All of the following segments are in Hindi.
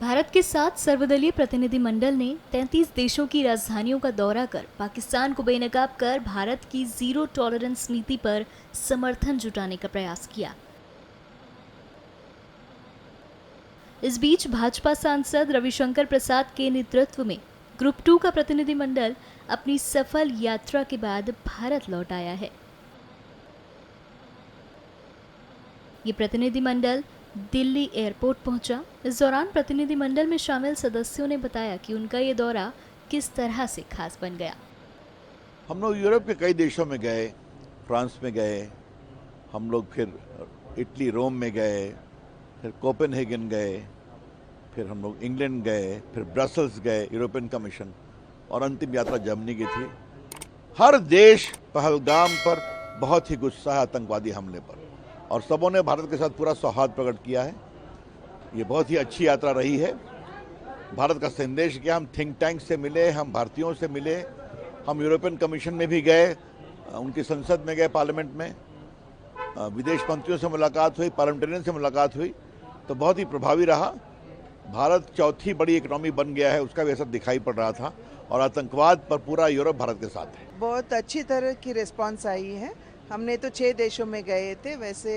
भारत के 7 सर्वदलीय प्रतिनिधिमंडल ने 33 देशों की राजधानियों का दौरा कर पाकिस्तान को बेनकाब कर भारत की जीरो टॉलरेंस नीति पर समर्थन जुटाने का प्रयास किया। इस बीच भाजपा सांसद रविशंकर प्रसाद के नेतृत्व में ग्रुप 2 का प्रतिनिधिमंडल अपनी सफल यात्रा के बाद भारत लौट आया है। ये प्रतिनिधिमंडल दिल्ली एयरपोर्ट पहुंचा। इस दौरान प्रतिनिधिमंडल में शामिल सदस्यों ने बताया कि उनका ये दौरा किस तरह से खास बन गया। हम लोग यूरोप के कई देशों में गए, फ्रांस में गए, हम लोग फिर इटली रोम में गए, फिर कोपेनहेगन गए, फिर हम लोग इंग्लैंड गए, फिर ब्रसल्स गए, यूरोपियन कमीशन, और अंतिम यात्रा जर्मनी की थी। हर देश पहलगाम पर बहुत ही गुस्सा है आतंकवादी हमले पर, और सबों ने भारत के साथ पूरा सौहार्द प्रकट किया है। ये बहुत ही अच्छी यात्रा रही है। भारत का संदेश किया, हम थिंक टैंक से मिले, हम भारतीयों से मिले, हम यूरोपियन कमीशन में भी गए, उनकी संसद में गए, पार्लियामेंट में, विदेश मंत्रियों से मुलाकात हुई, पार्लियामेंटेरियन से मुलाकात हुई, तो बहुत ही प्रभावी रहा। भारत चौथी बड़ी इकोनॉमी बन गया है, उसका भी असर दिखाई पड़ रहा था, और आतंकवाद पर पूरा यूरोप भारत के साथ है। बहुत अच्छी तरह की रिस्पांस आई है। हमने तो 6 देशों में गए थे, वैसे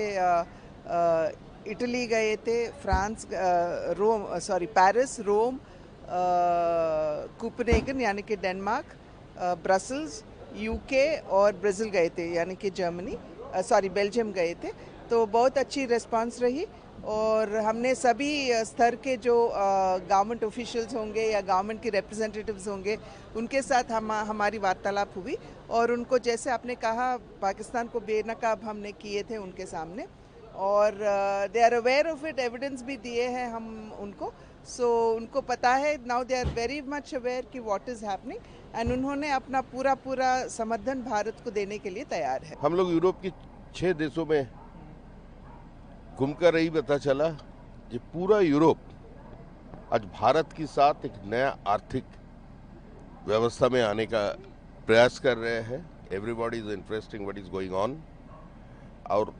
इटली गए थे, फ्रांस, पेरिस, रोम, कोपेनहेगन यानी कि डेनमार्क, ब्रसल्स, यूके और ब्राज़ील गए थे यानी कि बेल्जियम गए थे। तो बहुत अच्छी रिस्पांस रही, और हमने सभी स्तर के जो गवर्नमेंट ऑफिशियल्स होंगे या गवर्नमेंट के रिप्रेजेंटेटिव्स होंगे उनके साथ हमारी वार्तालाप हुई, और उनको जैसे आपने कहा पाकिस्तान को बेनकाब हमने किए थे उनके सामने, और they are aware of it, evidence भी दिए हैं हम उनको। सो उनको पता है, now they are very much aware कि व्हाट इज़ हैपनिंग, एंड उन्होंने अपना पूरा समर्थन भारत को देने के लिए तैयार है। हम लोग यूरोप के 6 देशों में घूमकर ही पता चला कि पूरा यूरोप आज भारत के साथ एक नया आर्थिक व्यवस्था में आने का प्रयास कर रहे हैं। Everybody is interesting what is going on, और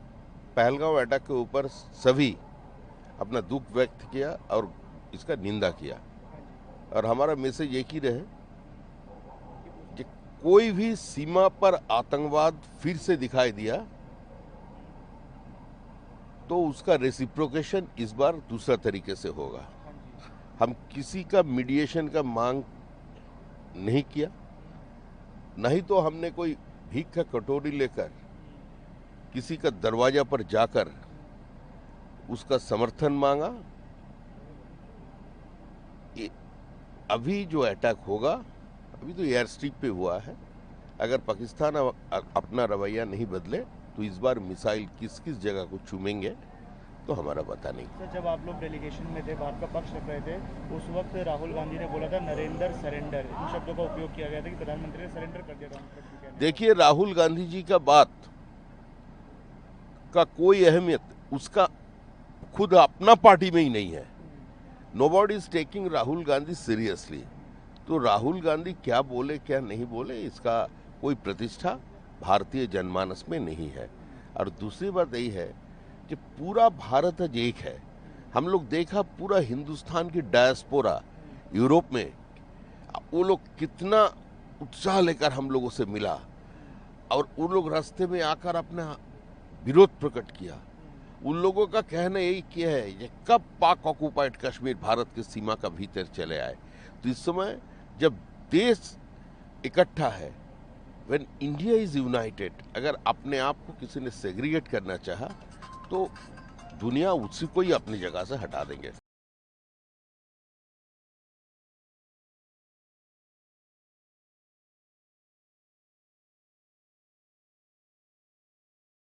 पहलगाम अटैक के ऊपर सभी अपना दुख व्यक्त किया और इसका निंदा किया, और हमारा मैसेज एक ही रहे कि कोई भी सीमा पर आतंकवाद फिर से दिखाई दिया तो उसका रेसिप्रोकेशन इस बार दूसरा तरीके से होगा। हम किसी का मीडिएशन का मांग नहीं किया, नहीं तो हमने कोई भीख का कटोरी लेकर किसी का दरवाजा पर जाकर उसका समर्थन मांगा। अभी जो अटैक होगा, अभी तो एयर स्ट्रिप पे हुआ है, अगर पाकिस्तान अपना रवैया नहीं बदले तो इस बार मिसाइल किस किस जगह को चूमेंगे तो हमारा पता नहीं। सर, जब आप लोग डेलीगेशन में थे, भारत का पक्ष रख रहे थे, उस वक्त राहुल गांधी ने बोला था नरेंद्र सरेंडर, इन शब्दों का उपयोग किया गया था कि प्रधानमंत्री ने सरेंडर कर दिया था। देखिए, राहुल गांधी जी का बात का कोई अहमियत उसका खुद अपना पार्टी में ही नहीं है। Nobody is taking Rahul Gandhi seriously. तो राहुल गांधी क्या बोले क्या नहीं बोले, इसका कोई प्रतिष्ठा भारतीय जनमानस में नहीं है। और दूसरी बात यही है कि पूरा भारत आज एक है। हम लोग देखा पूरा हिंदुस्तान की डायस्पोरा यूरोप में, वो लोग कितना उत्साह लेकर हम लोगों से मिला, और उन लोग रास्ते में आकर अपना विरोध प्रकट किया। उन लोगों का कहना यही किया है कि कब पाक ऑक्युपाइड कश्मीर भारत की सीमा का भीतर चले आए। तो इस समय जब देश इकट्ठा है, When India is united, अगर अपने आप को किसी ने सेग्रीगेट करना चाहा तो दुनिया उसी को ही अपनी जगह से हटा देंगे।